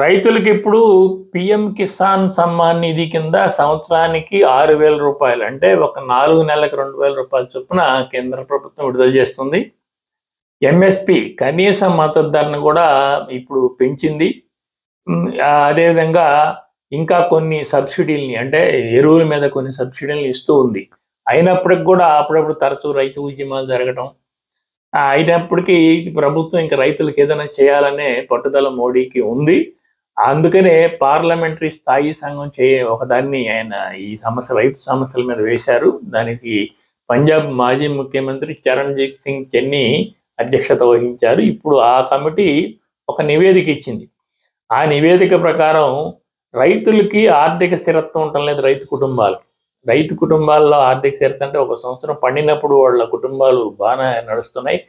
రైతులకి ఇప్పుడు పీఎం కిసాన్ సమ్మాన్ నిధి కింద సంవత్సరానికి 6,000 రూపాయలు అంటే ఒక 4 నెలలకు 2,000 రూపాయల చొప్పున కేంద్ర ప్రభుత్వం విడుదల చేస్తుంది. ఎంఎస్పి కనీస మద్దతు ధరను కూడా ఇప్పుడు పెంచింది. అదేవిధంగా ఇంకా కొన్ని సబ్సిడీలని అంటే ఎరువుల మీద కొన్ని సబ్సిడీలను ఇస్తూ ఉంది. అయినప్పటికి కూడా అప్పుడప్పుడు తరచూ రైతు ఉద్యమాలు జరగటం, అయినప్పటికీ ప్రభుత్వం ఇంకా రైతులకు ఏదైనా చేయాలనే పట్టుదల మోడీకి ఉంది. అందుకనే పార్లమెంటరీ స్థాయి సంఘం ఒకదాన్ని ఆయన ఈ రైతు సమస్యల మీద వేశారు. దానికి పంజాబ్ మాజీ ముఖ్యమంత్రి చరణ్జీత్ సింగ్ చెన్నీ అధ్యక్షత వహించారు. ఇప్పుడు ఆ కమిటీ ఒక నివేదిక ఇచ్చింది. ఆ నివేదిక ప్రకారం రైతులకి ఆర్థిక స్థిరత్వం ఉండటం లేదు. రైతు కుటుంబాల్లో ఆర్థిక స్థిరత అంటే ఒక సంవత్సరం పండినప్పుడు వాళ్ళ కుటుంబాలు బాగా నడుస్తున్నాయి.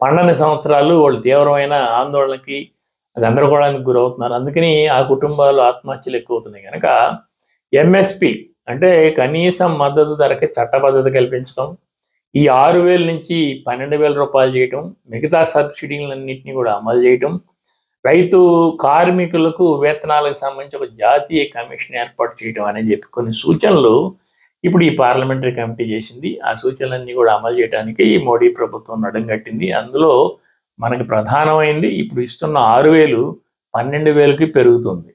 పండని సంవత్సరాలు వాళ్ళు తీవ్రమైన ఆందోళనకి గందరగోళానికి గురవుతున్నారు. అందుకని ఆ కుటుంబాలు ఆత్మహత్యలు ఎక్కువ అవుతున్నాయి. కనుక ఎంఎస్పి అంటే కనీస మద్దతు ధరకి చట్టబద్ధత కల్పించడం, ఈ 6,000 నుంచి 12,000 రూపాయలు చేయటం, మిగతా సబ్సిడీలన్నింటినీ కూడా అమలు చేయటం, రైతు కార్మికులకు వేతనాలకు సంబంధించి ఒక జాతీయ కమిషన్ ఏర్పాటు చేయడం అని చెప్పి కొన్ని సూచనలు ఇప్పుడు ఈ పార్లమెంటరీ కమిటీ చేసింది. ఆ సూచనలన్నీ కూడా అమలు చేయడానికి మోడీ ప్రభుత్వం నడుం కట్టింది. అందులో మనకి ప్రధానమైంది ఇప్పుడు ఇస్తున్న 6,000 12,000కి పెరుగుతుంది.